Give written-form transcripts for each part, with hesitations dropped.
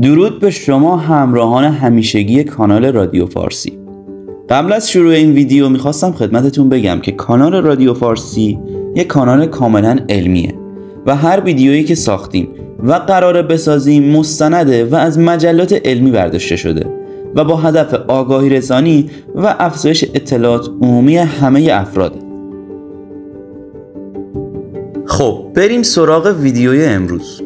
درود به شما همراهان همیشگی کانال رادیو فارسی. قبل از شروع این ویدیو میخواستم خدمتتون بگم که کانال رادیو فارسی یک کانال کاملا علمیه و هر ویدیویی که ساختیم و قراره بسازیم مستنده و از مجلات علمی برداشته شده و با هدف آگاهی رسانی و افزایش اطلاعات عمومی همه افراده. خب بریم سراغ ویدیوی امروز.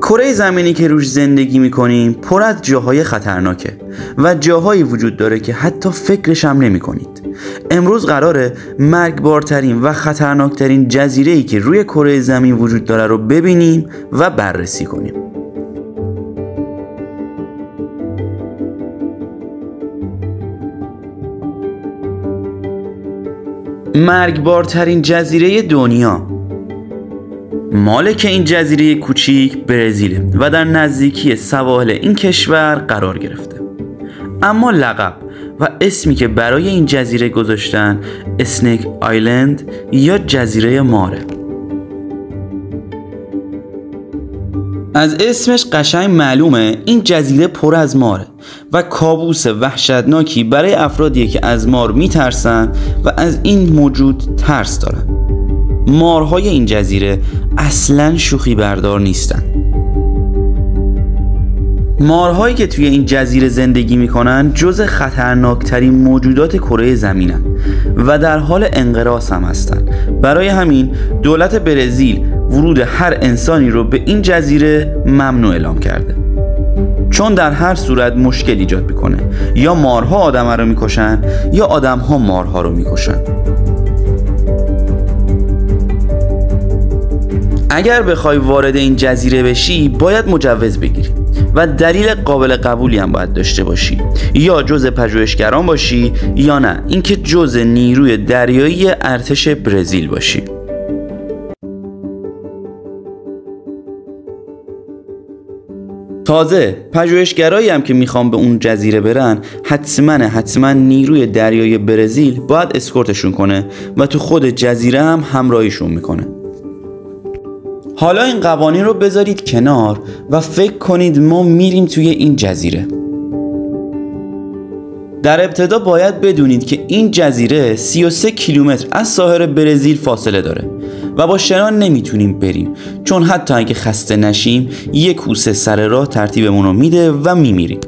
کره زمینی که روش زندگی میکنیم پر از جاهای خطرناکه و جاهایی وجود داره که حتی فکرش هم نمی کنید. امروز قراره مرگبارترین و خطرناکترین جزیره‌ای که روی کره زمین وجود داره رو ببینیم و بررسی کنیم. مرگبارترین جزیره دنیا مالک این جزیره کوچیک برزیله و در نزدیکی سواحل این کشور قرار گرفته. اما لقب و اسمی که برای این جزیره گذاشتن اسنیک آیلند یا جزیره ماره. از اسمش قشنگ معلومه این جزیره پر از ماره و کابوس وحشتناکی برای افرادیه که از مار میترسن و از این موجود ترس دارن. مارهای این جزیره اصلاً شوخی بردار نیستن. مارهایی که توی این جزیره زندگی میکنن جز خطرناکترین موجودات کره زمینن و در حال انقراض هم هستن. برای همین دولت برزیل ورود هر انسانی رو به این جزیره ممنوع اعلام کرده، چون در هر صورت مشکل ایجاد میکنه. یا مارها آدم رو میکشن یا آدم ها مارها رو میکشن. اگر بخوای وارد این جزیره بشی باید مجوز بگیری و دلیل قابل قبولی هم باید داشته باشی، یا جزء پژوهشگران باشی یا نه اینکه جزء نیروی دریایی ارتش برزیل باشی. تازه پژوهشگرایی هم که میخوام به اون جزیره برن حتما نیروی دریایی برزیل باید اسکورتشون کنه و تو خود جزیره هم همراهیشون میکنه. حالا این قوانین رو بذارید کنار و فکر کنید ما میریم توی این جزیره. در ابتدا باید بدونید که این جزیره 33 کیلومتر از ساحل برزیل فاصله داره و با شنا نمیتونیم بریم، چون حتی اگه خسته نشیم یک کوسه سر راه ترتیبمون رو میده و میمیریم.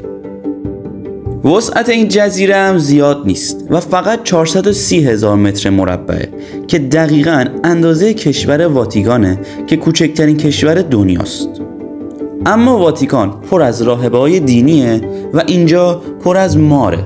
وسعت این جزیره هم زیاد نیست و فقط 430,000 متر مربعه که دقیقاً اندازه کشور واتیکانه که کوچکترین کشور دنیاست. اما واتیکان پر از راهبه‌های دینیه و اینجا پر از ماره.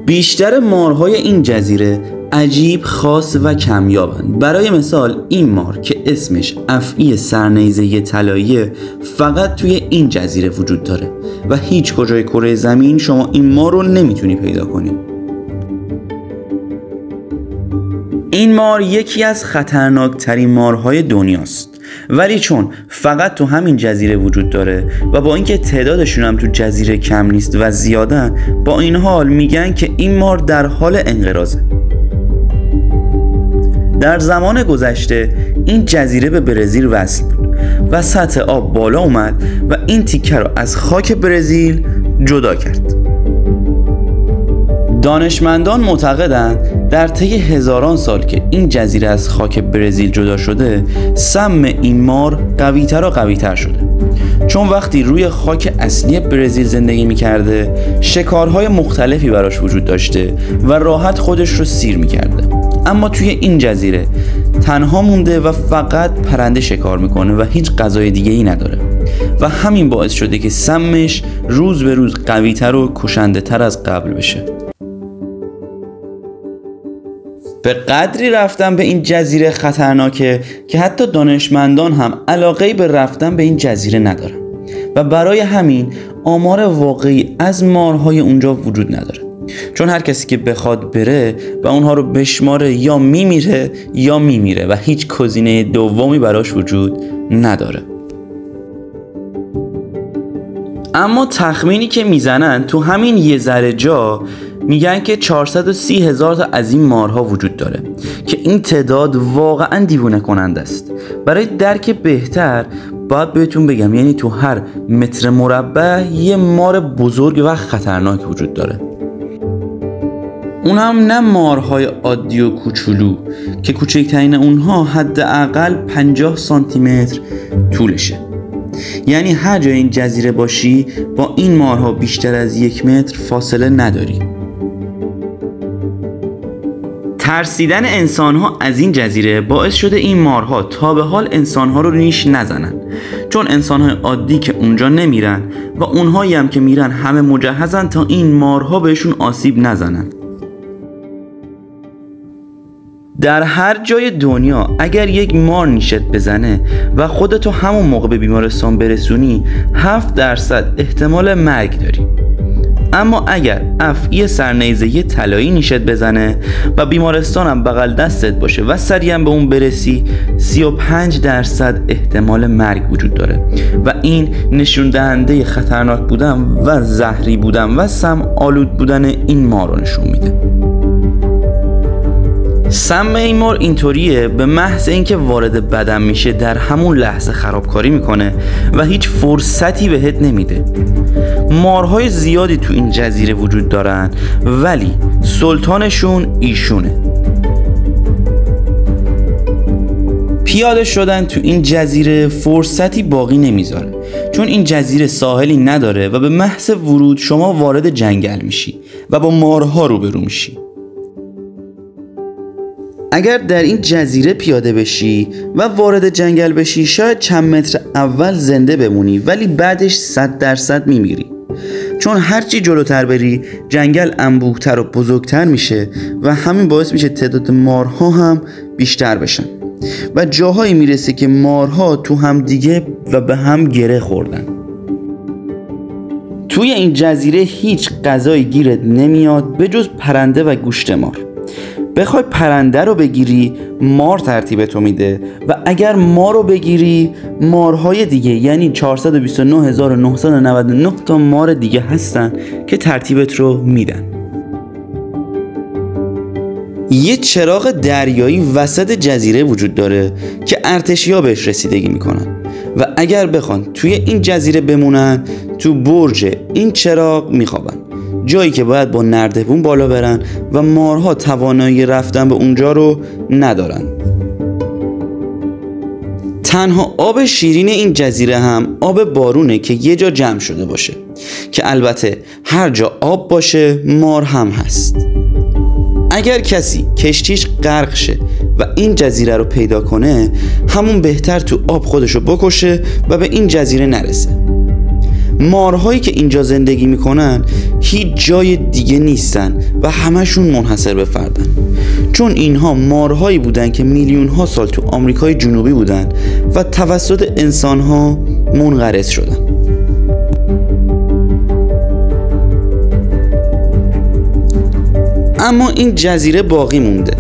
بیشتر مارهای این جزیره عجیب، خاص و کمیابند. برای مثال این مار که اسمش افعی سرنیزه طلاییه فقط توی این جزیره وجود داره و هیچ کجای کره زمین شما این مار رو نمیتونی پیدا کنی. این مار یکی از خطرناکترین مارهای دنیاست، ولی چون فقط تو همین جزیره وجود داره و با اینکه تعدادشون هم تو جزیره کم نیست و زیادن، با این حال میگن که این مار در حال انقراضه. در زمان گذشته این جزیره به برزیل وصل بود و سطح آب بالا اومد و این تیکه رو از خاک برزیل جدا کرد. دانشمندان معتقدند در طی هزاران سال که این جزیره از خاک برزیل جدا شده، سم این مار قوی‌تر و قوی‌تر شده، چون وقتی روی خاک اصلی برزیل زندگی می‌کرده شکارهای مختلفی براش وجود داشته و راحت خودش رو سیر می‌کرده. اما توی این جزیره تنها مونده و فقط پرنده شکار میکنه و هیچ غذای دیگه ای نداره و همین باعث شده که سمش روز به روز قوی‌تر و کشنده تر از قبل بشه. به قدری رفتن به این جزیره خطرناکه که حتی دانشمندان هم علاقه‌ای به رفتن به این جزیره ندارن و برای همین آمار واقعی از مارهای اونجا وجود نداره، چون هر کسی که بخواد بره و اونها رو بشماره یا میمیره و هیچ گزینه دومی براش وجود نداره. اما تخمینی که میزنن تو همین یه ذره جا میگن که 430,000 تا از این مارها وجود داره که این تعداد واقعا دیوونه کننده است. برای درک بهتر باید بهتون بگم یعنی تو هر متر مربع یه مار بزرگ و خطرناک وجود داره. اون هم نه مارهای عادی و کوچولو که کوچکترین اونها حداقل 50 سانتی متر طولشه. یعنی هر جای این جزیره باشی با این مارها بیشتر از 1 متر فاصله نداری. ترسیدن انسانها از این جزیره باعث شده این مارها تا به حال انسانها رو نیش نزنن، چون انسانهای عادی که اونجا نمیرن و اونهایی هم که میرن همه مجهزن تا این مارها بهشون آسیب نزنن. در هر جای دنیا اگر یک مار نیشت بزنه و خودتو همون موقع به بیمارستان برسونی 7% احتمال مرگ داری. اما اگر افعی سرنیزه طلایی نیشت بزنه و بیمارستان هم بغل دستت باشه و سریعا به اون برسی 35% احتمال مرگ وجود داره و این نشون دهنده خطرناک بودن و زهری بودن و سم آلود بودن این مار رو نشون میده. سم این مار اینطوریه به محض اینکه وارد بدن میشه در همون لحظه خرابکاری میکنه و هیچ فرصتی بهت نمیده. مارهای زیادی تو این جزیره وجود دارن ولی سلطانشون ایشونه. پیاده شدن تو این جزیره فرصتی باقی نمیذاره، چون این جزیره ساحلی نداره و به محض ورود شما وارد جنگل میشی و با مارها روبرو میشی. اگر در این جزیره پیاده بشی و وارد جنگل بشی شاید چند متر اول زنده بمونی ولی بعدش 100% میمیری، چون هرچی جلوتر بری جنگل انبوهتر و بزرگتر میشه و همین باعث میشه تعداد مارها هم بیشتر بشن و جاهایی میرسه که مارها تو هم دیگه و به هم گره خوردن. توی این جزیره هیچ غذایی گیرت نمیاد به جز پرنده و گوشت مار. بخوای پرنده رو بگیری مار ترتیبتو میده و اگر مار رو بگیری مارهای دیگه یعنی 429999 تا مار دیگه هستن که ترتیبت رو میدن. یه چراغ دریایی وسط جزیره وجود داره که ارتشی‌ها بهش رسیدگی میکنن و اگر بخوان توی این جزیره بمونن تو برج این چراغ میخوابن، جایی که باید با نردبون بالا برن و مارها توانایی رفتن به اونجا رو ندارن. تنها آب شیرین این جزیره هم آب بارونه که یه جا جمع شده باشه، که البته هر جا آب باشه مار هم هست. اگر کسی کشتیش غرق شه و این جزیره رو پیدا کنه همون بهتر تو آب خودشو بکشه و به این جزیره نرسه. مارهایی که اینجا زندگی میکنن هیچ جای دیگه نیستن و همشون منحصر به فردن، چون اینها مارهایی بودن که میلیون ها سال تو آمریکای جنوبی بودن و توسط انسان ها منقرض شدن. اما این جزیره باقی مونده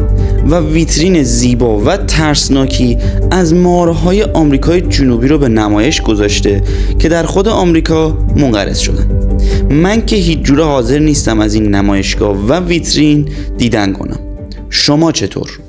و ویترین زیبا و ترسناکی از مارهای آمریکای جنوبی رو به نمایش گذاشته که در خود آمریکا منقرض شدن. من که هیچ جوره حاضر نیستم از این نمایشگاه و ویترین دیدن کنم. شما چطور؟